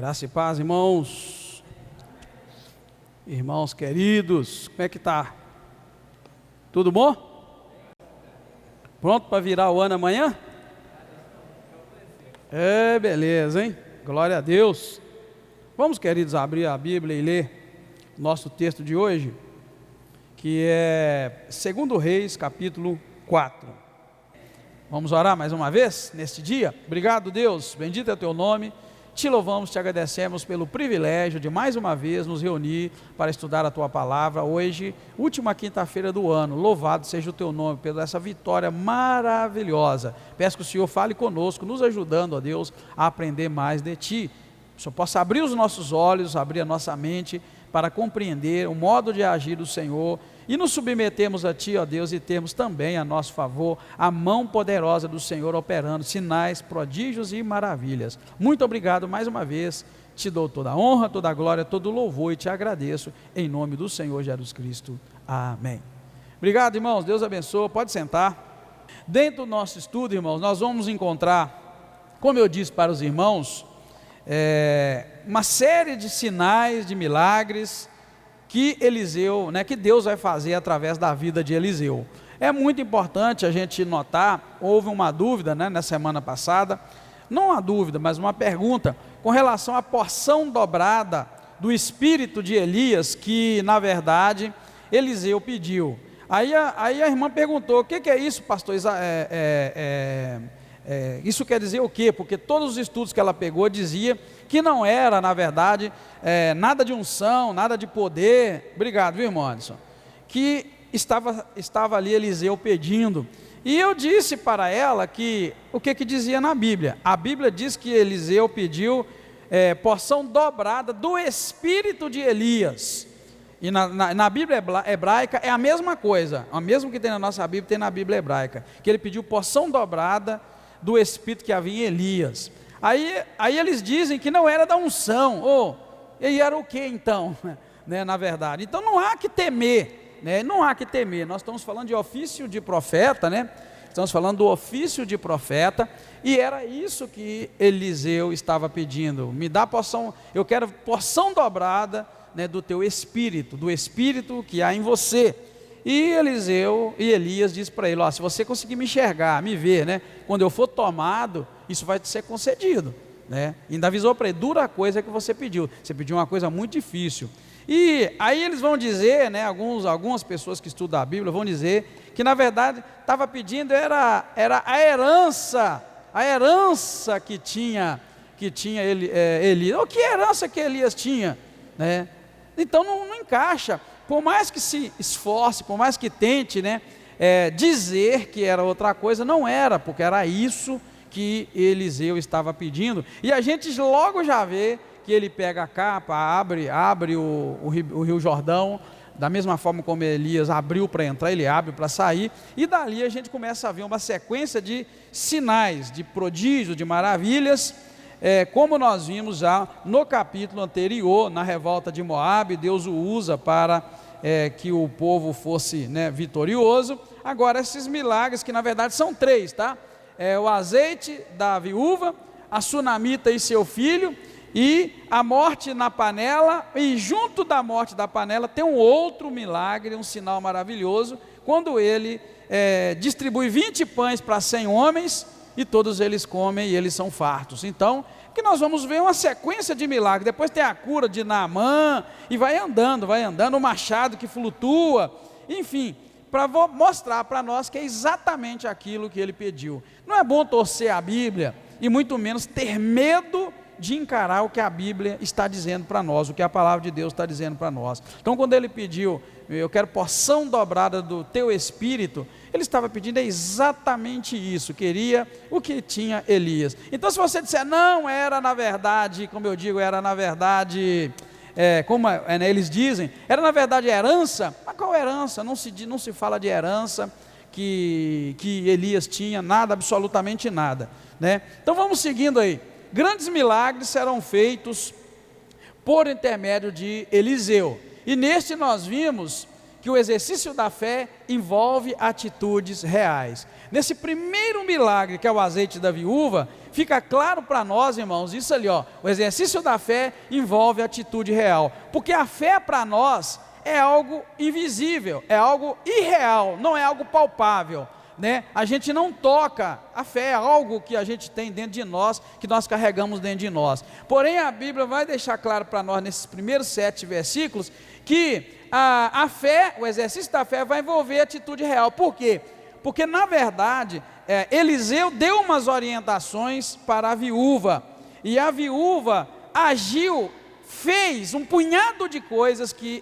Graça e paz, irmãos. Irmãos queridos, como é que tá? Tudo bom? Pronto para virar o ano amanhã? Beleza, hein? Glória a Deus. Vamos, queridos, abrir a Bíblia e ler nosso texto de hoje, que é 2 Reis, capítulo 4. Vamos orar mais uma vez, neste dia? Obrigado, Deus, bendito é o teu nome. Te louvamos, te agradecemos pelo privilégio de mais uma vez nos reunir para estudar a tua palavra. Hoje, última quinta-feira do ano, louvado seja o teu nome pela essa vitória maravilhosa. Peço que o Senhor fale conosco, nos ajudando, ó Deus, a aprender mais de ti. Que o Senhor possa abrir os nossos olhos, abrir a nossa mente para compreender o modo de agir do Senhor e nos submetemos a Ti, ó Deus, e temos também a nosso favor a mão poderosa do Senhor operando sinais, prodígios e maravilhas. Muito obrigado mais uma vez, te dou toda a honra, toda a glória, todo o louvor e te agradeço em nome do Senhor Jesus Cristo. Amém. Obrigado, irmãos, Deus abençoe, pode sentar. Dentro do nosso estudo, irmãos, nós vamos encontrar, como eu disse para os irmãos, uma série de sinais, de milagres que Eliseu, que Deus vai fazer através da vida de Eliseu. É muito importante a gente notar, houve uma dúvida, na semana passada, não uma dúvida, mas uma pergunta, com relação à porção dobrada do espírito de Elias, que na Eliseu pediu. Aí a irmã perguntou, o que é isso, pastor? Isso quer dizer o quê? Porque todos os estudos que ela pegou dizia que não era, nada de unção, nada de poder. Obrigado, viu, irmão Anderson? Que estava ali Eliseu pedindo. E eu disse para ela que o que dizia na Bíblia. A Bíblia diz que Eliseu pediu porção dobrada do espírito de Elias. E na Bíblia hebraica é a mesma coisa. O mesmo que tem na nossa Bíblia, tem na Bíblia hebraica. Que ele pediu porção dobrada do espírito que havia em Elias. Aí eles dizem que não era da unção, e era o que então, na verdade? Então não há que temer, não há que temer. Nós estamos falando de ofício de profeta, estamos falando do ofício de profeta, e era isso que Eliseu estava pedindo. Me dá porção, eu quero porção dobrada, do teu espírito, do espírito que há em você. E Elias disse para ele, se você conseguir me enxergar, me ver, quando eu for tomado, isso vai te ser concedido, ainda avisou para ele, dura coisa que você pediu uma coisa muito difícil. E aí eles vão dizer, algumas pessoas que estudam a Bíblia vão dizer, que na verdade estava pedindo, era a herança que tinha Elias. Que herança que Elias tinha, Então não encaixa. Por mais que se esforce, por mais que tente, dizer que era outra coisa, não era, porque era isso que Eliseu estava pedindo. E a gente logo já vê que ele pega a capa, abre o rio Jordão, da mesma forma como Elias abriu para entrar, ele abre para sair, e dali a gente começa a ver uma sequência de sinais, de prodígios, de maravilhas, como nós vimos já no capítulo anterior, na revolta de Moabe, Deus o usa para que o povo fosse vitorioso. Agora esses milagres, que na verdade são três, o azeite da viúva, a sunamita e seu filho, e a morte na panela, e junto da morte da panela tem um outro milagre, um sinal maravilhoso, quando ele distribui 20 pães para 100 homens, e todos eles comem e eles são fartos. Então, que nós vamos ver uma sequência de milagres. Depois tem a cura de Naamã, e vai andando, o machado que flutua, enfim, para mostrar para nós que é exatamente aquilo que ele pediu. Não é bom torcer a Bíblia, e muito menos ter medo de encarar o que a Bíblia está dizendo para nós, o que a palavra de Deus está dizendo para nós. Então quando ele pediu, eu quero porção dobrada do teu espírito, ele estava pedindo exatamente isso, queria o que tinha Elias. Então se você disser, não, era na verdade, como eu digo, era na verdade, eles dizem, era na verdade herança, mas qual herança? Não se fala de herança que Elias tinha, nada, absolutamente nada, Então vamos seguindo aí. Grandes milagres serão feitos por intermédio de Eliseu, e neste nós vimos que o exercício da fé envolve atitudes reais. Nesse primeiro milagre, que é o azeite da viúva, fica claro para nós, irmãos, isso ali, ó, o exercício da fé envolve atitude real, porque a fé para nós é algo invisível, é algo irreal, não é algo palpável, né? A gente não toca, a fé é algo que a gente tem dentro de nós, que nós carregamos dentro de nós. Porém, a Bíblia vai deixar claro para nós, nesses primeiros 7 versículos, que a fé, o exercício da fé vai envolver atitude real. Por quê? Porque na verdade, Eliseu deu umas orientações para a viúva, e a viúva agiu, fez um punhado de coisas que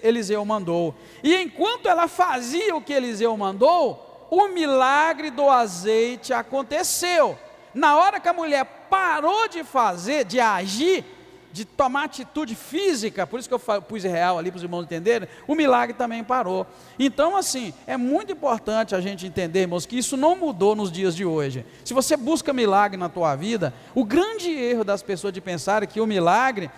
Eliseu mandou, e enquanto ela fazia o que Eliseu mandou, o milagre do azeite aconteceu. Na hora que a mulher parou de fazer, de agir, de tomar atitude física, por isso que eu pus real ali para os irmãos entenderem, o milagre também parou. Então assim, é muito importante a gente entender, irmãos, que isso não mudou nos dias de hoje. Se você busca milagre na tua vida, o grande erro das pessoas de pensar que o milagre,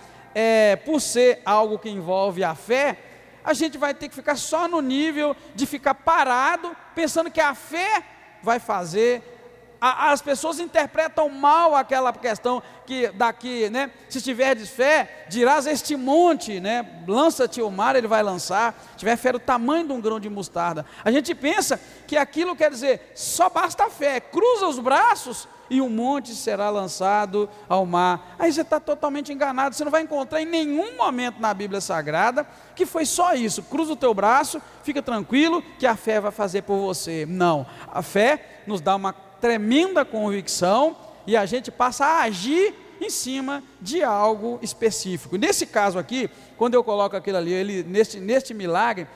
por ser algo que envolve a fé, a gente vai ter que ficar só no nível de ficar parado, pensando que a fé vai fazer. As pessoas interpretam mal aquela questão que daqui, né? Se tiveres fé, dirás a este monte, né? Lança-te ao mar, ele vai lançar. Se tiver fé do tamanho de um grão de mostarda. A gente pensa que aquilo quer dizer, só basta a fé, cruza os braços e um monte será lançado ao mar. Aí você está totalmente enganado, você não vai encontrar em nenhum momento na Bíblia Sagrada que foi só isso, cruza o teu braço, fica tranquilo que a fé vai fazer por você. Não, a fé nos dá uma tremenda convicção e a gente passa a agir em cima de algo específico. Nesse caso aqui, quando eu coloco aquilo ali, neste milagre,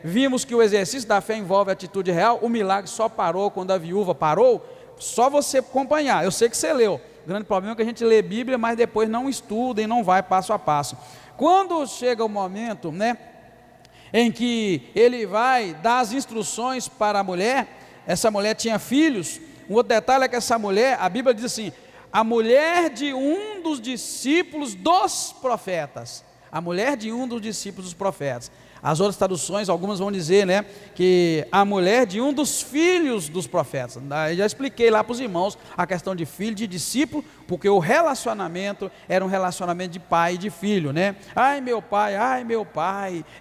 vimos que o exercício da fé envolve atitude real. O milagre só parou quando a viúva parou. Só você acompanhar, eu sei que você leu, o grande problema é que a gente lê Bíblia, mas depois não estuda e não vai passo a passo. Quando chega o momento, né, em que ele vai dar as instruções para a mulher, essa mulher tinha filhos. Um outro detalhe é que essa mulher, a Bíblia diz assim, a mulher de um dos discípulos dos profetas, a mulher de um dos discípulos dos profetas. As outras traduções, algumas vão dizer, né, que a mulher de um dos filhos dos profetas. Eu já expliquei lá para os irmãos a questão de filho, de discípulo, porque o relacionamento era um relacionamento de pai e de filho, né? Ai meu pai,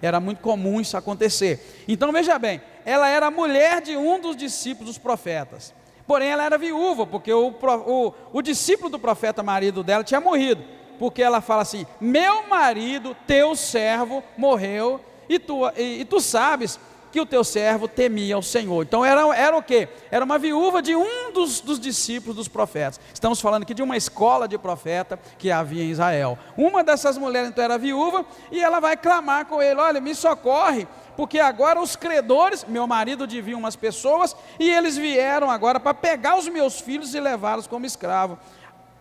era muito comum isso acontecer. Então veja bem, ela era a mulher de um dos discípulos dos profetas, porém ela era viúva, porque o discípulo do profeta, marido dela, tinha morrido, porque ela fala assim, meu marido, teu servo, morreu, e tu sabes que o teu servo temia o Senhor. Então era o quê? Era uma viúva de um dos discípulos dos profetas. Estamos falando aqui de uma escola de profeta que havia em Israel. Uma dessas mulheres então era viúva, e ela vai clamar com ele, olha, me socorre, porque agora os credores, meu marido devia umas pessoas, e eles vieram agora para pegar os meus filhos e levá-los como escravo.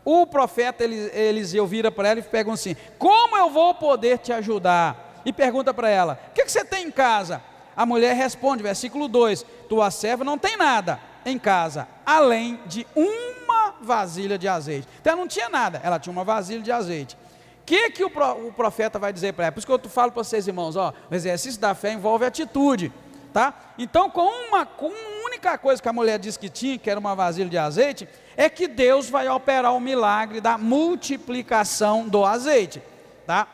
O profeta Eliseu vira para ela e pergunta assim, como eu vou poder te ajudar? E pergunta para ela, o que você tem em casa? A mulher responde, versículo 2, tua serva não tem nada em casa, além de uma vasilha de azeite. Então ela não tinha nada, ela tinha uma vasilha de azeite. O que o profeta vai dizer para ela? Por isso que eu falo para vocês, irmãos, ó, o exercício da fé envolve atitude, tá? Então com uma única coisa que a mulher disse que tinha, que era uma vasilha de azeite, é que Deus vai operar o milagre da multiplicação do azeite, tá?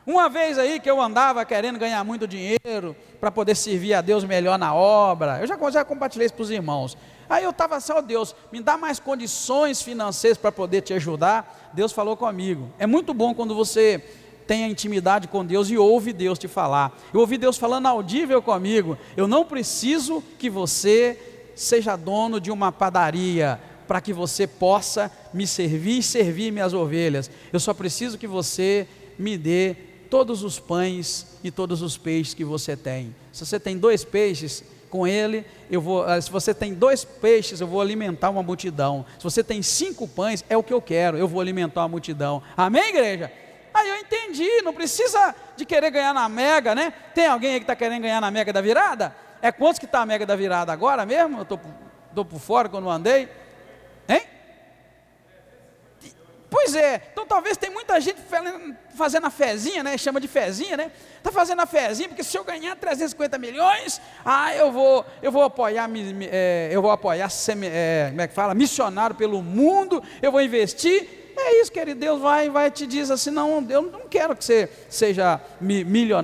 Uma vez aí que eu andava querendo ganhar muito dinheiro para poder servir a Deus melhor na obra, eu já compartilhei isso para os irmãos. Aí eu estava assim, ó Deus, me dá mais condições financeiras para poder te ajudar. Deus falou comigo. É muito bom quando você tem a intimidade com Deus e ouve Deus te falar. Eu ouvi Deus falando audível comigo. Eu não preciso que você seja dono de uma padaria para que você possa me servir e servir minhas ovelhas. Eu só preciso que você me dê todos os pães e todos os peixes que você tem. Se você tem 2 peixes, com ele, se você tem 2 peixes, eu vou alimentar uma multidão. Se você tem 5 pães, é o que eu quero, eu vou alimentar uma multidão. Amém, igreja? Aí eu entendi, não precisa de querer ganhar na mega, né? Tem alguém aí que está querendo ganhar na mega da virada? É quantos que está a mega da virada agora mesmo? Eu estou por fora quando eu andei. Hein? Pois é, então talvez tem muita gente fazendo a fezinha, né? Chama de fezinha, né? Está fazendo a fezinha, porque se eu ganhar 350 milhões, eu vou apoiar, como é que fala? Missionário pelo mundo, eu vou investir. É isso, querido, Deus vai te diz assim, não, eu não quero que você seja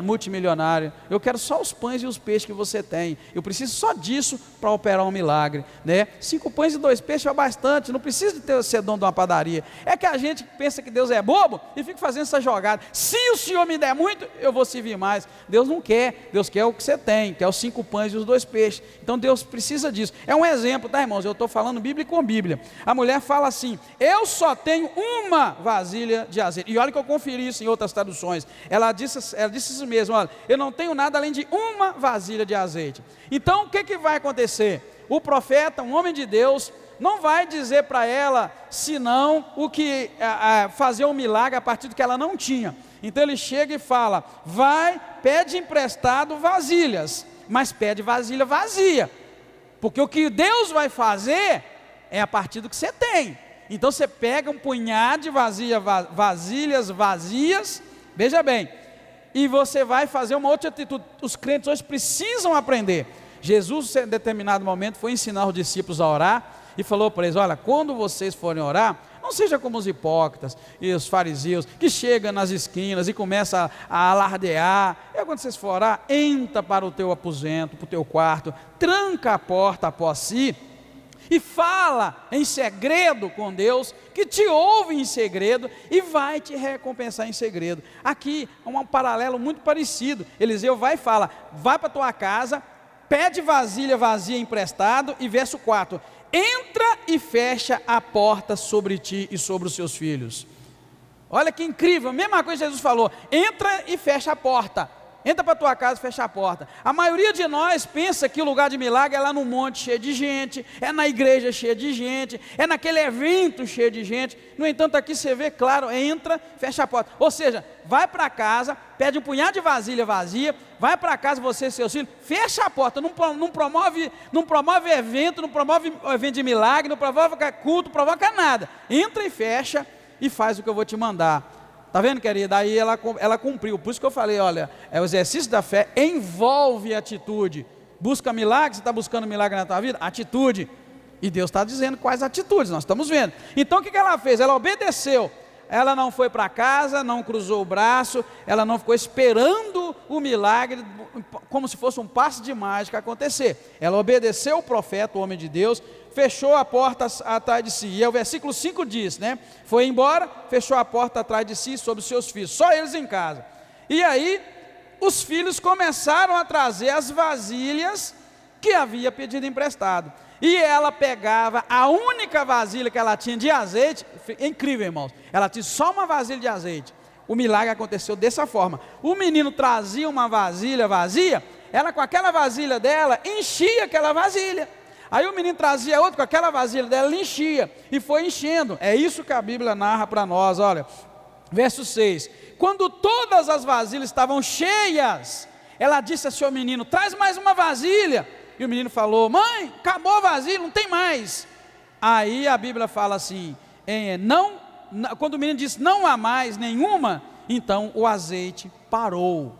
multimilionário, eu quero só os pães e os peixes que você tem, eu preciso só disso para operar um milagre, né? 5 pães e 2 peixes é bastante, não precisa de ser dono de uma padaria. É que a gente pensa que Deus é bobo e fica fazendo essa jogada, se o Senhor me der muito, eu vou servir mais. Deus não quer, Deus quer o que você tem, quer os 5 pães e os 2 peixes, então Deus precisa disso. É um exemplo, tá, irmãos? Eu estou falando Bíblia com Bíblia. A mulher fala assim, eu só tenho uma vasilha de azeite. E olha que eu conferi isso em outras traduções. Ela disse isso mesmo, olha, eu não tenho nada além de uma vasilha de azeite. Então o que vai acontecer? O profeta, um homem de Deus, não vai dizer para ela, senão o que fazer um milagre a partir do que ela não tinha. Então ele chega e fala, pede emprestado vasilhas, mas pede vasilha vazia, porque o que Deus vai fazer é a partir do que você tem. Então você pega um punhado de vasilhas vazias, veja bem, e você vai fazer uma outra atitude. Os crentes hoje precisam aprender. Jesus, em determinado momento, foi ensinar os discípulos a orar e falou para eles, olha, quando vocês forem orar, não seja como os hipócritas e os fariseus, que chegam nas esquinas e começam a alardear. E quando vocês forem orar, entra para o teu aposento, para o teu quarto, tranca a porta após si, e fala em segredo com Deus, que te ouve em segredo e vai te recompensar em segredo. Aqui é um paralelo muito parecido. Eliseu vai e fala, vai para a tua casa, pede vasilha vazia emprestado, e verso 4, entra e fecha a porta sobre ti e sobre os seus filhos. Olha que incrível, a mesma coisa que Jesus falou, entra e fecha a porta. Entra para a tua casa e fecha a porta. A maioria de nós pensa que o lugar de milagre é lá no monte cheio de gente, é na igreja cheia de gente, é naquele evento cheio de gente. No entanto, aqui você vê, claro, entra, fecha a porta. Ou seja, vai para casa, pede um punhado de vasilha vazia, vai para casa você e seus filhos, fecha a porta, não promove evento, não promove evento de milagre, não promove culto, não provoca nada. Entra e fecha e faz o que eu vou te mandar. Está vendo, querida? Aí ela cumpriu. Por isso que eu falei, olha, o exercício da fé envolve atitude. Busca milagre, você está buscando milagre na tua vida? Atitude. E Deus está dizendo quais atitudes, nós estamos vendo. Então o que ela fez? Ela obedeceu. Ela não foi para casa, não cruzou o braço, ela não ficou esperando o milagre, como se fosse um passe de mágica acontecer. Ela obedeceu o profeta, o homem de Deus, fechou a porta atrás de si. E o versículo 5 diz, né? Foi embora, fechou a porta atrás de si sobre os seus filhos, só eles em casa. E aí, os filhos começaram a trazer as vasilhas que havia pedido emprestado. E ela pegava a única vasilha que ela tinha de azeite, incrível, irmãos, ela tinha só uma vasilha de azeite. O milagre aconteceu dessa forma. O menino trazia uma vasilha vazia, ela com aquela vasilha dela, enchia aquela vasilha. Aí o menino trazia outra, com aquela vasilha dela, ele enchia, e foi enchendo. É isso que a Bíblia narra para nós, olha. Verso 6, quando todas as vasilhas estavam cheias, ela disse ao seu menino, traz mais uma vasilha. E o menino falou, mãe, acabou a vasilha, não tem mais. Aí a Bíblia fala assim, quando o menino disse, não há mais nenhuma, então o azeite parou.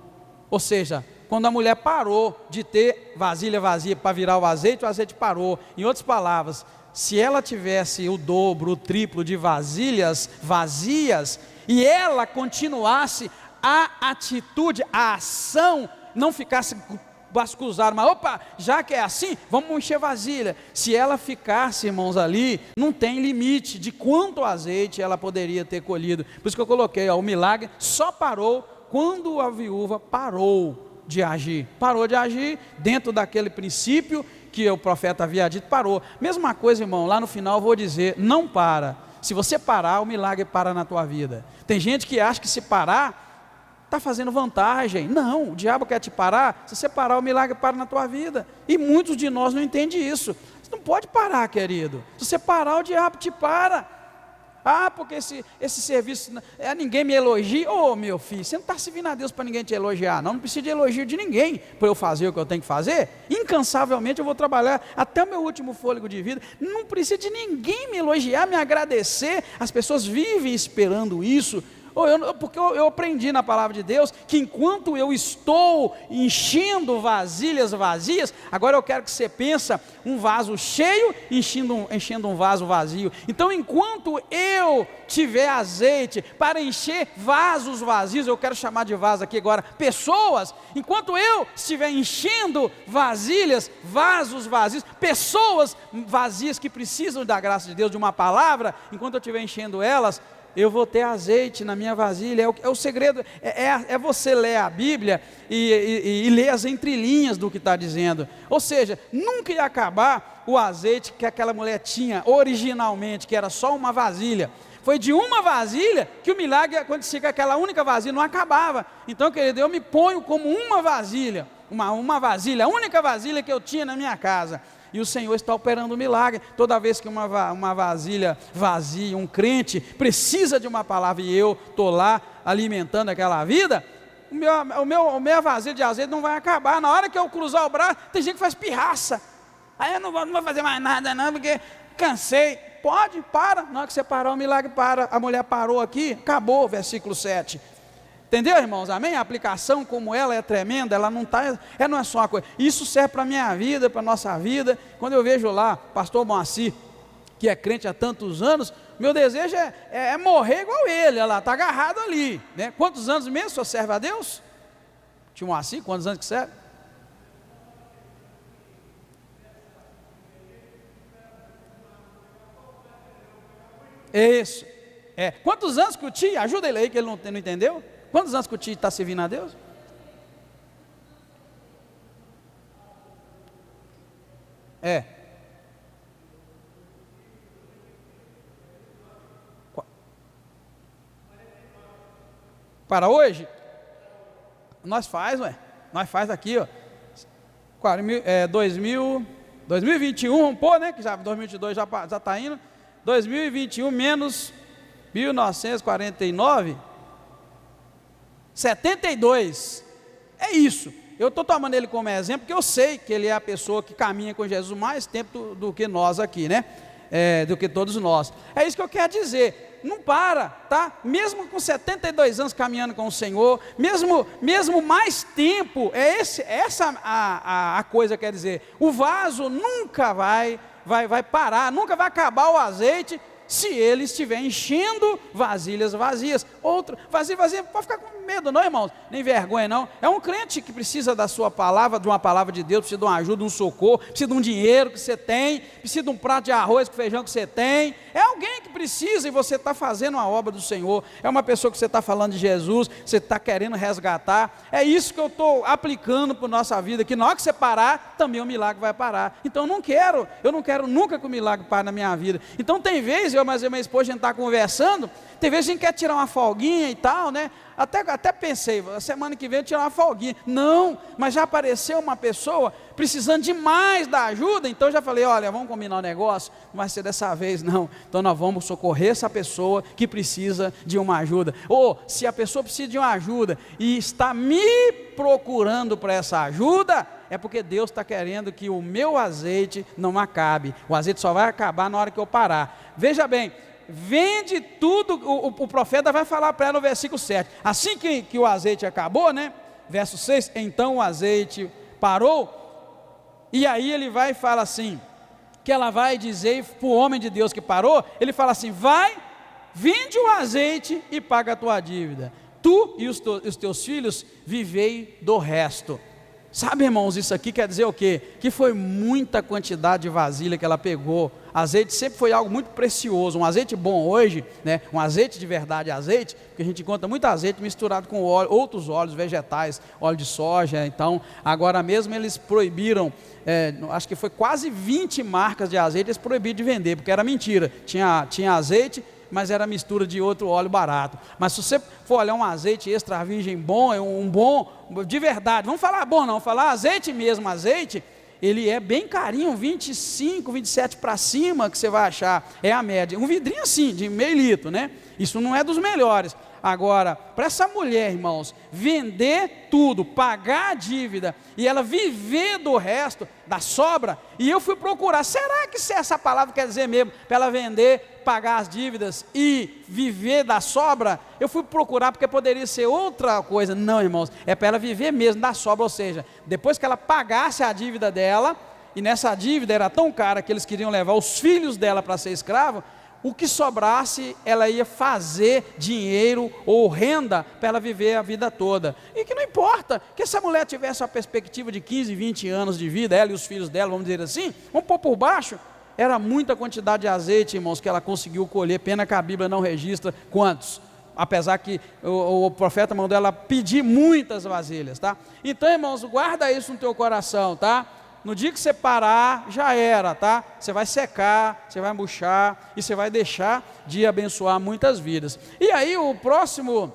Ou seja, quando a mulher parou de ter vasilha vazia para virar o azeite parou. Em outras palavras, se ela tivesse o dobro, o triplo de vasilhas vazias, e ela continuasse a atitude, a ação, não ficasse cruzado, mas opa, já que é assim, vamos encher vasilha. Se ela ficasse, irmãos, ali, não tem limite de quanto azeite ela poderia ter colhido. Por isso que eu coloquei, o milagre só parou quando a viúva parou de agir dentro daquele princípio que o profeta havia dito, parou. Mesma coisa, irmão, lá no final eu vou dizer, não para. Se você parar, o milagre para na tua vida. Tem gente que acha que se parar, está fazendo vantagem. Não, o diabo quer te parar. Se você parar, o milagre para na tua vida. E muitos de nós não entendem isso. Você não pode parar, querido. Se você parar, o diabo te para. Ah, porque esse serviço, ninguém me elogia. Ô, meu filho, você não está servindo a Deus para ninguém te elogiar, não. Não precisa de elogio de ninguém para eu fazer o que eu tenho que fazer. Incansavelmente eu vou trabalhar até o meu último fôlego de vida. Não precisa de ninguém me elogiar, me agradecer. As pessoas vivem esperando isso. Porque eu aprendi na palavra de Deus que enquanto eu estou enchendo vasilhas vazias, agora eu quero que você pense um vaso cheio enchendo um vaso vazio. Então enquanto eu tiver azeite para encher vasos vazios, eu quero chamar de vaso aqui agora pessoas, enquanto eu estiver enchendo vasos vazios, pessoas vazias que precisam da graça de Deus, de uma palavra, enquanto eu estiver enchendo elas, eu vou ter azeite na minha vasilha. É o segredo, é você ler a Bíblia e ler as entrelinhas do que está dizendo. Ou seja, nunca ia acabar o azeite que aquela mulher tinha originalmente, que era só uma vasilha. Foi de uma vasilha que o milagre acontecia, que aquela única vasilha não acabava. Então, querido, eu me ponho como uma vasilha, uma vasilha, a única vasilha que eu tinha na minha casa. E o Senhor está operando um milagre. Toda vez que uma vasilha vazia, um crente precisa de uma palavra e eu estou lá alimentando aquela vida, a minha vasilha de azeite não vai acabar. Na hora que eu cruzar o braço, tem gente que faz pirraça. Aí eu não vou fazer mais nada não, porque cansei. Pode, para. Na hora que você parar, o milagre para. A mulher parou aqui, acabou, versículo 7. Entendeu, irmãos? Amém? A aplicação como ela é tremenda, ela não está, não é só uma coisa. Isso serve para a minha vida, para a nossa vida. Quando eu vejo lá, pastor Moacir, que é crente há tantos anos, meu desejo é morrer igual ele, olha lá, está agarrado ali. Né? Quantos anos mesmo o senhor serve a Deus? Tio Moacir, quantos anos que serve? Isso. Quantos anos que o tio, ajuda ele aí que ele não entendeu? Quantos anos que o tio está servindo a Deus? Para hoje? Nós faz aqui, ó. 2021, vamos pôr, né? Que já 2022 já está indo. 2021 menos 1949. 72, é isso. Eu estou tomando ele como exemplo, porque eu sei que ele é a pessoa que caminha com Jesus mais tempo do que nós aqui, né? Do que todos nós. É isso que eu quero dizer. Não para, tá? Mesmo com 72 anos caminhando com o Senhor, mesmo mais tempo, essa a coisa quer dizer. O vaso nunca vai parar, nunca vai acabar o azeite, se ele estiver enchendo vasilhas vazias. Vazia, não pode ficar com medo não, irmãos, nem vergonha não. É um crente que precisa da sua palavra, de uma palavra de Deus, precisa de uma ajuda, de um socorro, precisa de um dinheiro que você tem, precisa de um prato de arroz com feijão que você tem. É alguém que precisa e você está fazendo a obra do Senhor. É uma pessoa que você está falando de Jesus, você está querendo resgatar. É isso que eu estou aplicando para a nossa vida, que na hora que você parar, também o milagre vai parar. Então eu não quero nunca que o milagre pare na minha vida. Então tem vezes, mas minha esposa, a gente está conversando, tem vezes a gente quer tirar uma folguinha e tal, né? Até pensei, a semana que vem eu tirar uma folguinha. Não, mas já apareceu uma pessoa precisando demais da ajuda, então eu já falei, olha, vamos combinar um negócio, não vai ser dessa vez não. Então nós vamos socorrer essa pessoa que precisa de uma ajuda. Ou se a pessoa precisa de uma ajuda e está me procurando para essa ajuda, é porque Deus está querendo que o meu azeite não acabe. O azeite só vai acabar na hora que eu parar. Veja bem, vende tudo, o profeta vai falar para ela no versículo 7, assim que o azeite acabou, né? Verso 6, então o azeite parou, e aí ele vai e fala assim, que ela vai dizer para o homem de Deus que parou, ele fala assim, vai, vende o azeite e paga a tua dívida, tu e os teus filhos vivei do resto. Sabe, irmãos, isso aqui quer dizer o quê? Que foi muita quantidade de vasilha que ela pegou. Azeite sempre foi algo muito precioso. Um azeite bom hoje, né? Um azeite de verdade, azeite, porque a gente encontra muito azeite misturado com óleo, outros óleos vegetais, óleo de soja. Então, agora mesmo eles proibiram, acho que foi quase 20 marcas de azeite, eles proibiram de vender, porque era mentira. Tinha azeite, mas era mistura de outro óleo barato. Mas se você for olhar um azeite extra virgem bom, um bom, de verdade, vamos falar bom não, vamos falar azeite mesmo, azeite, ele é bem carinho, 25, 27 para cima que você vai achar, é a média. Um vidrinho assim, de meio litro, né? Isso não é dos melhores. Agora, para essa mulher, irmãos, vender tudo, pagar a dívida e ela viver do resto, da sobra, e eu fui procurar, será que essa palavra quer dizer mesmo, para ela vender, pagar as dívidas e viver da sobra? Eu fui procurar porque poderia ser outra coisa. Não, irmãos, é para ela viver mesmo da sobra, ou seja, depois que ela pagasse a dívida dela, e nessa dívida era tão cara que eles queriam levar os filhos dela para ser escravo, o que sobrasse, ela ia fazer dinheiro ou renda para ela viver a vida toda. E que não importa que essa mulher tivesse uma perspectiva de 15, 20 anos de vida, ela e os filhos dela, vamos dizer assim, vamos pôr por baixo, era muita quantidade de azeite, irmãos, que ela conseguiu colher, pena que a Bíblia não registra quantos, apesar que o profeta mandou ela pedir muitas vasilhas, tá? Então, irmãos, guarda isso no teu coração, tá? No dia que você parar, já era, tá? Você vai secar, você vai murchar e você vai deixar de abençoar muitas vidas. E aí o próximo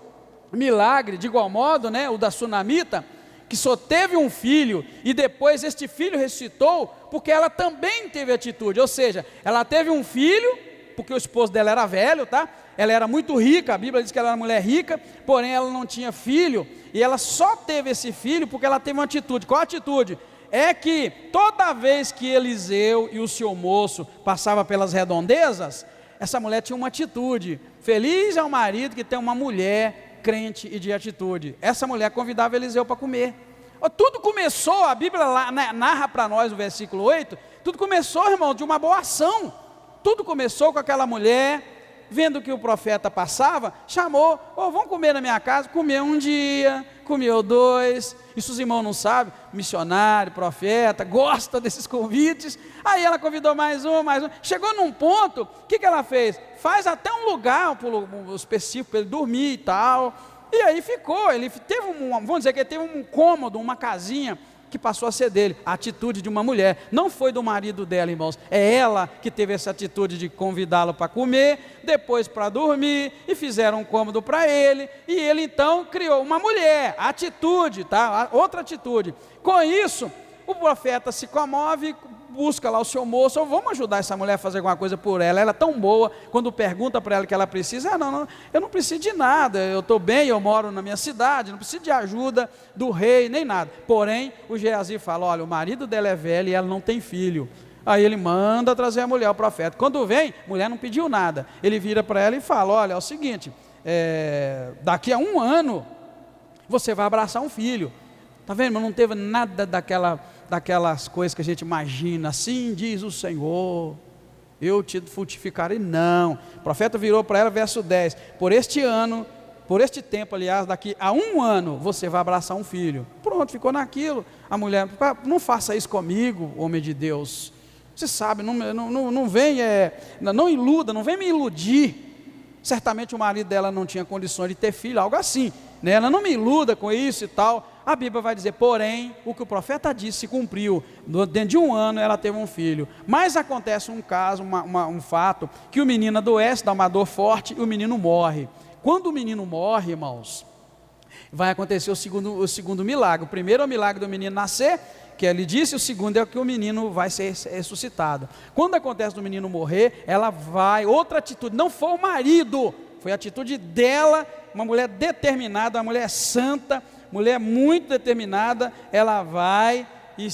milagre, de igual modo, né, o da sunamita, que só teve um filho e depois este filho ressuscitou, porque ela também teve atitude, ou seja, ela teve um filho, porque o esposo dela era velho, tá? Ela era muito rica, a Bíblia diz que ela era uma mulher rica, porém ela não tinha filho, e ela só teve esse filho porque ela teve uma atitude. Qual a atitude? É que toda vez que Eliseu e o seu moço passavam pelas redondezas, essa mulher tinha uma atitude. Feliz é o marido que tem uma mulher crente e de atitude. Essa mulher convidava Eliseu para comer. Tudo começou, a Bíblia narra para nós no versículo 8, tudo começou, irmão, de uma boa ação. Tudo começou com aquela mulher, vendo que o profeta passava, chamou, vamos comer na minha casa. Comeu um dia, comeu dois. Isso os irmãos não sabem, missionário, profeta, gosta desses convites. Aí ela convidou mais um. Chegou num ponto, o que ela fez? Faz até um lugar específico para ele dormir e tal. E aí ficou, ele teve vamos dizer que ele teve um cômodo, uma casinha, que passou a ser dele. A atitude de uma mulher, não foi do marido dela, irmãos, é ela que teve essa atitude de convidá-lo para comer, depois para dormir, e fizeram um cômodo para ele, e ele então criou uma mulher, atitude, tá? Outra atitude. Com isso, o profeta se comove, busca lá o seu moço, vamos ajudar essa mulher a fazer alguma coisa por ela, ela é tão boa, quando pergunta para ela o que ela precisa, não, eu não preciso de nada, eu estou bem, eu moro na minha cidade, não preciso de ajuda do rei, nem nada. Porém, o Geazi fala, olha, o marido dela é velho e ela não tem filho. Aí ele manda trazer a mulher, o profeta. Quando vem, a mulher não pediu nada, ele vira para ela e fala, olha, é o seguinte, daqui a 1 ano, você vai abraçar um filho. Está vendo, mas não teve nada daquelas coisas que a gente imagina, assim diz o Senhor, eu te frutificarei. Não, o profeta virou para ela, verso 10, por este tempo, aliás, daqui a 1 ano, você vai abraçar um filho. Pronto, ficou naquilo. A mulher, não faça isso comigo, homem de Deus, você sabe, não vem, não iluda, não vem me iludir. Certamente o marido dela não tinha condições de ter filho, algo assim, né? Ela não me iluda com isso e tal. A Bíblia vai dizer, porém, o que o profeta disse se cumpriu, dentro de 1 ano ela teve um filho. Mas acontece um caso, um fato, que o menino adoece, dá uma dor forte e o menino morre. Quando o menino morre, irmãos, vai acontecer o segundo milagre. O primeiro é o milagre do menino nascer, que ele disse, o segundo é que o menino vai ser ressuscitado. Quando acontece do menino morrer, ela vai, outra atitude, não foi o marido, foi a atitude dela, uma mulher determinada, uma mulher santa, mulher muito determinada, ela vai e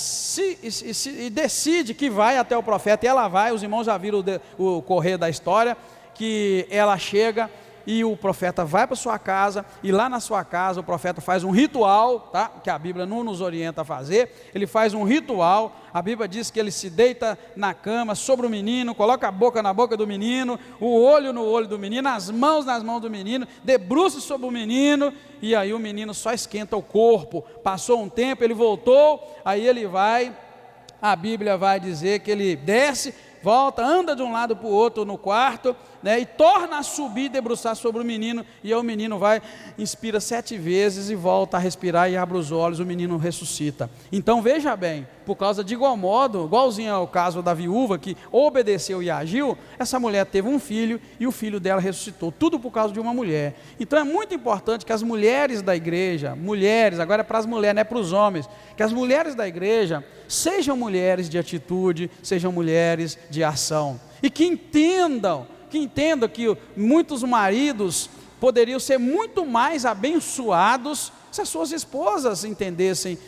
decide que vai até o profeta, e ela vai, os irmãos já viram o correr da história, que ela chega e o profeta vai para sua casa, e lá na sua casa o profeta faz um ritual, tá? Que a Bíblia não nos orienta a fazer, ele faz um ritual, a Bíblia diz que ele se deita na cama sobre o menino, coloca a boca na boca do menino, o olho no olho do menino, as mãos nas mãos do menino, debruça sobre o menino, e aí o menino só esquenta o corpo. Passou um tempo, ele voltou, aí ele vai, a Bíblia vai dizer que ele desce, volta, anda de um lado para o outro no quarto, né, e torna a subir e debruçar sobre o menino, e aí o menino vai, inspira 7 vezes e volta a respirar e abre os olhos, o menino ressuscita. Então veja bem, por causa de igual modo, igualzinho ao caso da viúva que obedeceu e agiu, essa mulher teve um filho e o filho dela ressuscitou, tudo por causa de uma mulher. Então é muito importante que as mulheres da igreja, mulheres, agora é para as mulheres, não é para os homens, que as mulheres da igreja sejam mulheres de atitude, sejam mulheres de ação, e que entendam que muitos maridos poderiam ser muito mais abençoados se as suas esposas entendessem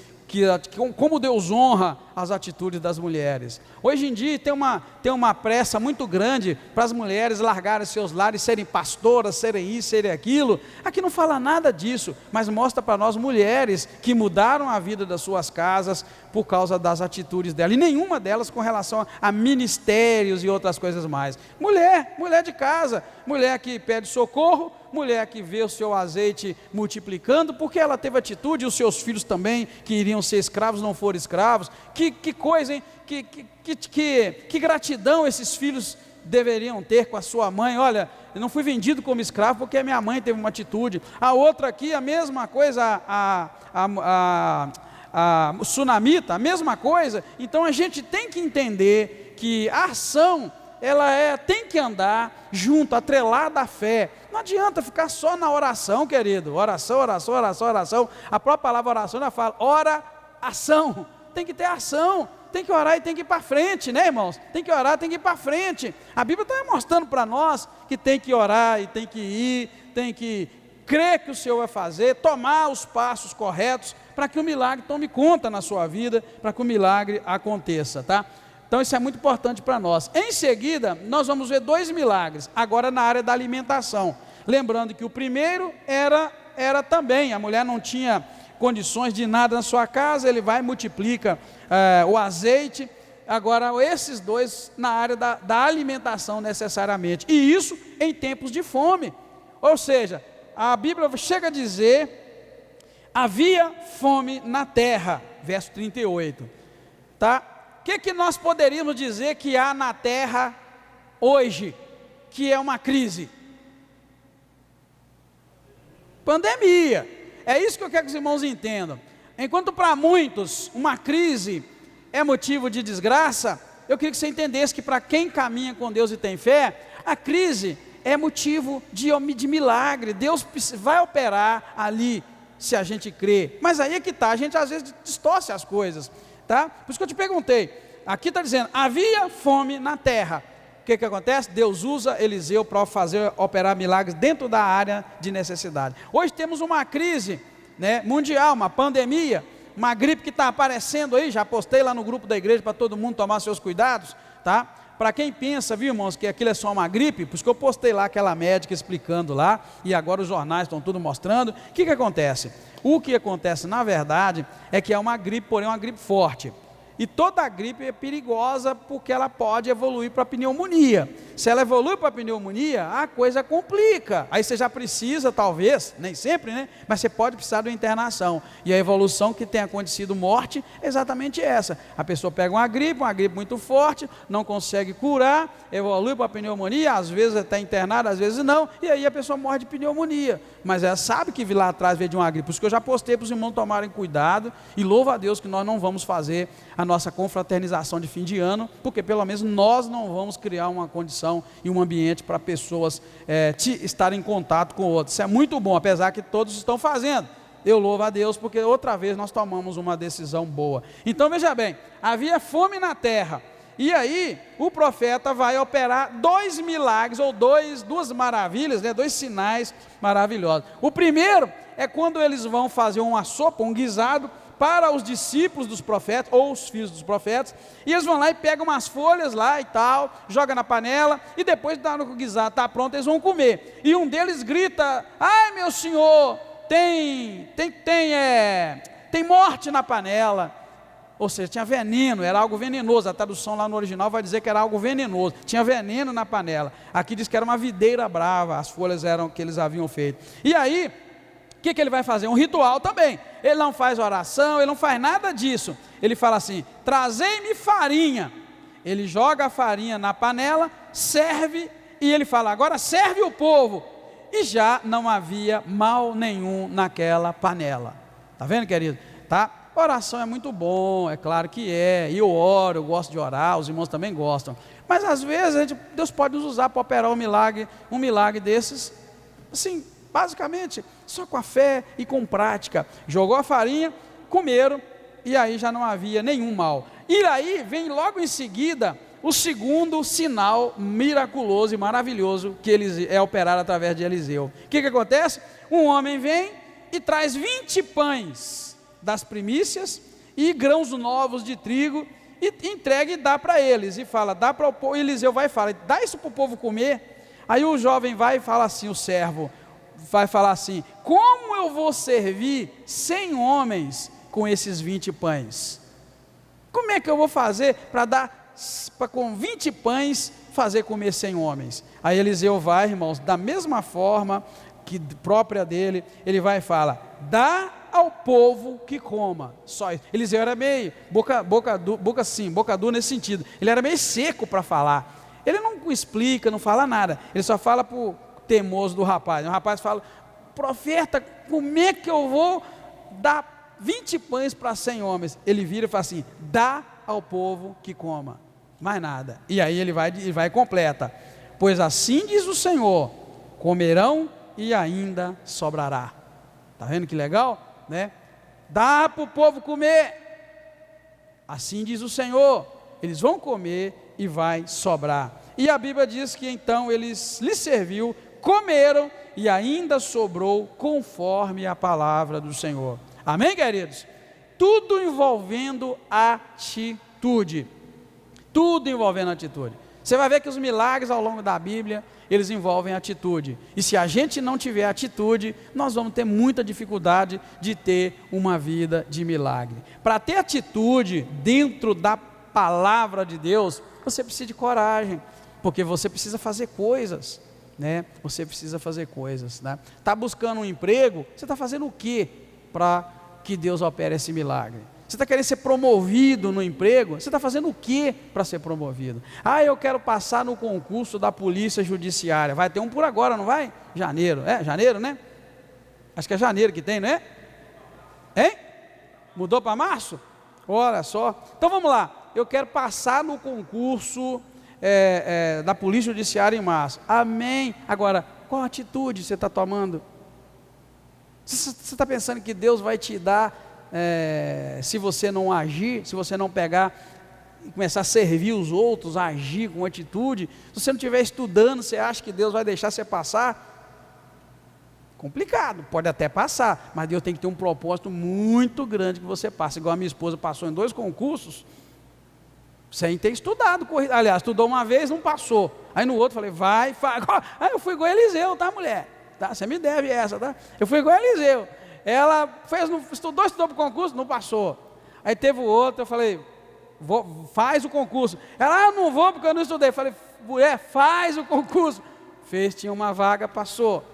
como Deus honra as atitudes das mulheres. Hoje em dia tem uma pressa muito grande para as mulheres largarem seus lares, serem pastoras, serem isso, serem aquilo. Aqui não fala nada disso, mas mostra para nós mulheres que mudaram a vida das suas casas por causa das atitudes dela, e nenhuma delas com relação a ministérios e outras coisas mais. Mulher de casa, mulher que pede socorro, mulher que vê o seu azeite multiplicando, porque ela teve atitude, e os seus filhos também, que iriam ser escravos, não foram escravos. Que coisa, hein? Que gratidão esses filhos deveriam ter com a sua mãe. Olha, eu não fui vendido como escravo porque a minha mãe teve uma atitude. A outra aqui, a mesma coisa, a sunamita, a mesma coisa. Então a gente tem que entender que a ação, ela tem que andar junto, atrelada à fé. Não adianta ficar só na oração, querido. Oração. A própria palavra oração já fala, ora, ação. Tem que ter ação, tem que orar e tem que ir para frente, né, irmãos? Tem que orar, tem que ir para frente. A Bíblia está mostrando para nós que tem que orar e tem que ir, tem que crer que o Senhor vai fazer, tomar os passos corretos para que o milagre tome conta na sua vida, para que o milagre aconteça, tá? Então isso é muito importante para nós. Em seguida, nós vamos ver 2 milagres, agora na área da alimentação. Lembrando que o primeiro era também, a mulher não tinha condições de nada na sua casa, ele vai e multiplica o azeite. Agora esses 2 na área da alimentação necessariamente, e isso em tempos de fome. Ou seja, a Bíblia chega a dizer, havia fome na terra, verso 38, tá? O que nós poderíamos dizer que há na terra hoje, que é uma crise? Pandemia. É isso que eu quero que os irmãos entendam. Enquanto para muitos uma crise é motivo de desgraça, eu queria que você entendesse que para quem caminha com Deus e tem fé, a crise é motivo de milagre. Deus vai operar ali, se a gente crê. Mas aí é que está, a gente às vezes distorce as coisas, tá? Por isso que eu te perguntei, aqui está dizendo, havia fome na terra. O que acontece? Deus usa Eliseu para operar milagres dentro da área de necessidade. Hoje temos uma crise, né, mundial, uma pandemia, uma gripe que está aparecendo aí, já postei lá no grupo da igreja para todo mundo tomar seus cuidados, tá? Para quem pensa, viu, irmãos, que aquilo é só uma gripe, por isso que eu postei lá aquela médica explicando lá, e agora os jornais estão tudo mostrando. O que acontece? O que acontece, na verdade, é que é uma gripe, porém uma gripe forte. E toda gripe é perigosa porque ela pode evoluir para pneumonia. Se ela evolui para pneumonia, a coisa complica. Aí você já precisa, talvez, nem sempre, né? Mas você pode precisar de uma internação. E a evolução que tem acontecido morte é exatamente essa. A pessoa pega uma gripe muito forte, não consegue curar, evolui para pneumonia, às vezes está internada, às vezes não, e aí a pessoa morre de pneumonia. Mas ela sabe que lá atrás veio de uma gripe. Por isso que eu já postei para os irmãos tomarem cuidado, e louvo a Deus que nós não vamos fazer a nossa confraternização de fim de ano, porque pelo menos nós não vamos criar uma condição e um ambiente para pessoas estarem em contato com outros. Isso é muito bom, apesar que todos estão fazendo. Eu louvo a Deus porque outra vez nós tomamos uma decisão boa. Então veja bem, havia fome na terra, e aí o profeta vai operar 2 milagres, ou duas maravilhas, né, 2 sinais maravilhosos. O primeiro é quando eles vão fazer uma sopa, um guisado, para os discípulos dos profetas, ou os filhos dos profetas, e eles vão lá e pegam umas folhas lá e tal, joga na panela, e depois, na hora que o guisado está pronto, eles vão comer. E um deles grita, ai meu senhor, tem morte na panela. Ou seja, tinha veneno, era algo venenoso. A tradução lá no original vai dizer que era algo venenoso, tinha veneno na panela. Aqui diz que era uma videira brava, as folhas eram que eles haviam feito. E aí, o que ele vai fazer? Um ritual também. Ele não faz oração, ele não faz nada disso. Ele fala assim, trazei-me farinha. Ele joga a farinha na panela, serve E ele fala, agora serve o povo. E já não havia mal nenhum naquela panela. Está vendo, querido? Tá? Oração é muito bom, é claro que é. E eu oro, eu gosto de orar, os irmãos também gostam. Mas às vezes Deus pode nos usar para operar um milagre desses, assim, basicamente, só com a fé e com prática. Jogou a farinha, comeram, e aí já não havia nenhum mal. E aí vem logo em seguida o segundo sinal miraculoso e maravilhoso que é operado através de Eliseu. O que acontece? Um homem vem e traz 20 pães das primícias e grãos novos de trigo, e entrega e dá para eles, e fala, dá para o povo. Eliseu vai e fala, dá isso para o povo comer. Aí o jovem vai e fala assim, o servo vai falar assim, como eu vou servir 100 homens com esses 20 pães? Como é que eu vou fazer para com 20 pães fazer comer 100 homens? Aí Eliseu vai, irmãos, da mesma forma que própria dele, ele vai e fala, dá ao povo que coma. Só isso. Eliseu era meio boca dura nesse sentido. Ele era meio seco para falar. Ele não explica, não fala nada. Ele só fala para o teimoso do rapaz. O rapaz fala, profeta, como é que eu vou dar 20 pães para 100 homens? Ele vira e fala assim, dá ao povo que coma. Mais nada. E aí ele vai e completa. Pois assim diz o Senhor, comerão e ainda sobrará. Está vendo que legal? Né? Dá para o povo comer, assim diz o Senhor, eles vão comer e vai sobrar. E a Bíblia diz que então eles lhe serviu, comeram e ainda sobrou conforme a palavra do Senhor. Amém, queridos? Tudo envolvendo atitude. Tudo envolvendo atitude. Você vai ver que os milagres ao longo da Bíblia, eles envolvem atitude. E se a gente não tiver atitude, nós vamos ter muita dificuldade de ter uma vida de milagre. Para ter atitude dentro da palavra de Deus, você precisa de coragem, porque você precisa fazer coisas, né? Você precisa fazer coisas, né? Está buscando um emprego, você está fazendo o quê para que Deus opere esse milagre? Você está querendo ser promovido no emprego? Você está fazendo o que para ser promovido? Ah, eu quero passar no concurso da polícia judiciária. Vai ter um por agora, não vai? Janeiro, janeiro, né? Acho que é janeiro que tem, não é? Hein? Mudou para março? Olha só. Então vamos lá. Eu quero passar no concurso da polícia judiciária em março. Amém. Agora, qual atitude você está tomando? Você está pensando que Deus vai te dar... se você não agir, se você não pegar e começar a servir os outros, a agir com atitude, se você não estiver estudando, você acha que Deus vai deixar você passar? Complicado, pode até passar, mas Deus tem que ter um propósito muito grande que você passe, igual a minha esposa passou em 2 concursos, sem ter estudado, aliás, estudou uma vez, não passou, aí no outro falei, vai, aí eu fui igual a Eliseu, tá, mulher? Tá, você me deve essa, tá? Eu fui igual a Eliseu. Ela estudou para o concurso, não passou. Aí teve o outro, eu falei, faz o concurso. Ela, eu não vou porque eu não estudei. Eu falei, mulher, faz o concurso. Fez, tinha uma vaga, passou.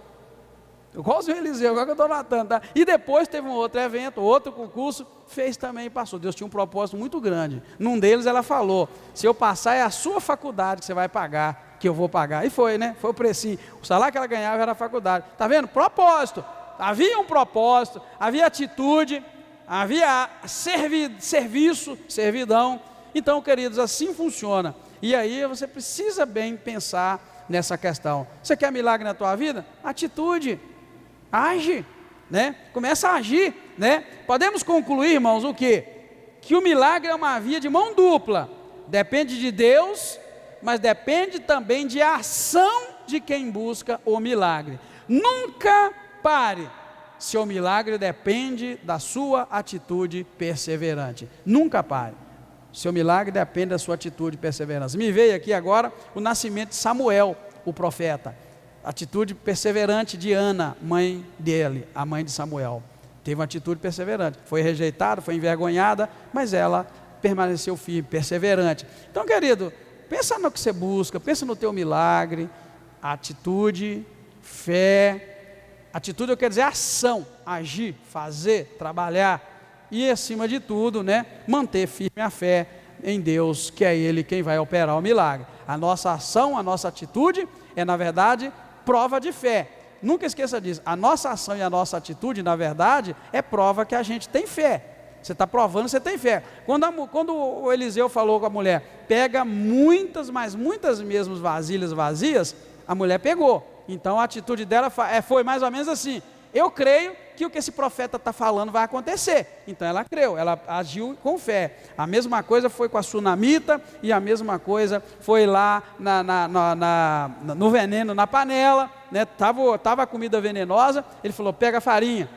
Igualzinho o Eliseu, agora que eu estou matando, tá? E depois teve um outro evento, outro concurso, fez também e passou. Deus tinha um propósito muito grande. Num deles ela falou, se eu passar é a sua faculdade que você vai pagar, que eu vou pagar. E foi, né? Foi o precinho. O salário que ela ganhava era a faculdade. Está vendo? Propósito. Havia um propósito, havia atitude, havia serviço, servidão. Então, queridos, assim funciona. E aí você precisa bem pensar nessa questão. Você quer milagre na tua vida? Atitude, age, né? Começa a agir, né? Podemos concluir, irmãos, o quê? Que o milagre é uma via de mão dupla. Depende de Deus, mas depende também de ação de quem busca o milagre. Nunca pare, seu milagre depende da sua atitude perseverante. Nunca pare, seu milagre depende da sua atitude perseverante. Me veio aqui agora o nascimento de Samuel, o profeta, atitude perseverante de Ana, mãe dele, a mãe de Samuel, teve uma atitude perseverante, foi rejeitada, foi envergonhada, mas ela permaneceu firme, perseverante. Então, querido, pensa no que você busca, pensa no teu milagre, atitude, fé. Atitude eu quero dizer ação, agir, fazer, trabalhar e acima de tudo, né, manter firme a fé em Deus, que é Ele quem vai operar o milagre. A nossa ação, a nossa atitude é na verdade prova de fé. Nunca esqueça disso, a nossa ação e a nossa atitude, na verdade, é prova que a gente tem fé. Você está provando que você tem fé. Quando o Eliseu falou com a mulher, pega muitas, mas muitas mesmo vasilhas vazias, a mulher pegou. Então a atitude dela foi mais ou menos assim: eu creio que o que esse profeta está falando vai acontecer. Então ela creu, ela agiu com fé. A mesma coisa foi com a sunamita, e a mesma coisa foi lá no veneno na panela, né? Tava a comida venenosa, ele falou, pega a farinha.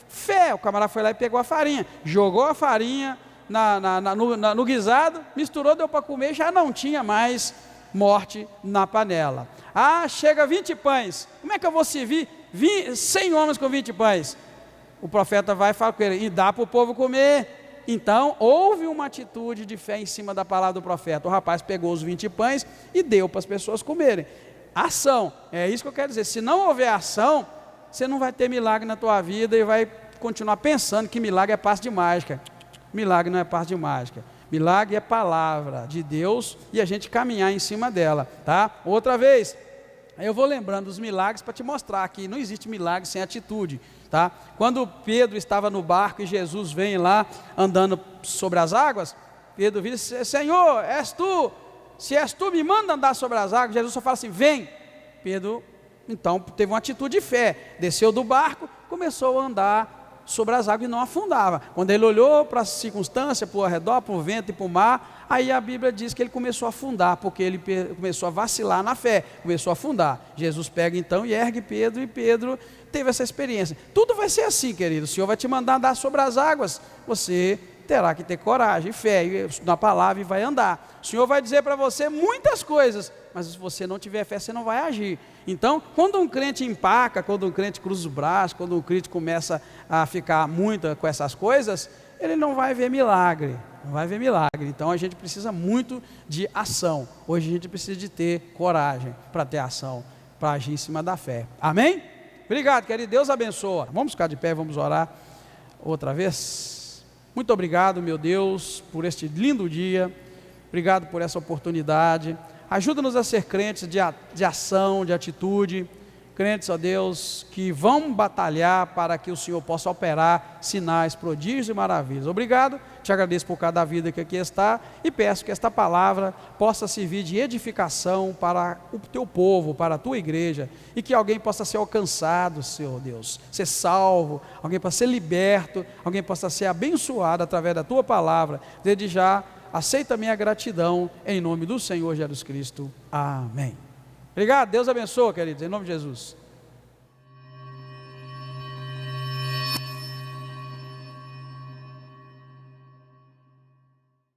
Fé, o camarada foi lá e pegou a farinha, jogou a farinha no guisado, misturou, deu para comer, já não tinha mais morte na panela. Ah, chega 20 pães, como é que eu vou servir 100 homens com 20 pães? O profeta vai e fala com ele, e dá para o povo comer. Então, houve uma atitude de fé em cima da palavra do profeta. O rapaz pegou os 20 pães e deu para as pessoas comerem. Ação, é isso que eu quero dizer. Se não houver ação, você não vai ter milagre na tua vida e vai continuar pensando que milagre é passe de mágica. Milagre não é passe de mágica. Milagre é palavra de Deus e a gente caminhar em cima dela, tá? Outra vez, eu vou lembrando dos milagres para te mostrar que não existe milagre sem atitude, tá? Quando Pedro estava no barco e Jesus vem lá andando sobre as águas, Pedro vira e diz, Senhor, és tu? Se és tu, me manda andar sobre as águas. Jesus só fala assim, vem. Pedro, então, teve uma atitude de fé, desceu do barco, começou a andar sobre as águas e não afundava. Quando ele olhou para as circunstâncias, para o redor, para o vento e para o mar, aí a Bíblia diz que ele começou a afundar, porque ele começou a vacilar na fé, começou a afundar. Jesus pega então e ergue Pedro, e Pedro teve essa experiência. Tudo vai ser assim, querido, o Senhor vai te mandar andar sobre as águas, você terá que ter coragem, fé na palavra e vai andar. O Senhor vai dizer para você muitas coisas, mas se você não tiver fé, você não vai agir. Então, quando um crente empaca, quando um crente cruza os braços, quando um crente começa a ficar muito com essas coisas, ele não vai ver milagre, não vai ver milagre. Então a gente precisa muito de ação. Hoje a gente precisa de ter coragem para ter ação, para agir em cima da fé. Amém? Obrigado, querido, Deus abençoa. Vamos ficar de pé, vamos orar outra vez. Muito obrigado, meu Deus, por este lindo dia. Obrigado por essa oportunidade. Ajuda-nos a ser crentes de ação, de atitude. Crentes, ó Deus, que vão batalhar para que o Senhor possa operar sinais, prodígios e maravilhas. Obrigado, te agradeço por cada vida que aqui está e peço que esta palavra possa servir de edificação para o teu povo, para a tua igreja, e que alguém possa ser alcançado, Senhor Deus, ser salvo, alguém possa ser liberto, alguém possa ser abençoado através da tua palavra. Desde já, aceita a minha gratidão em nome do Senhor Jesus Cristo. Amém. Obrigado, Deus abençoe, queridos, em nome de Jesus.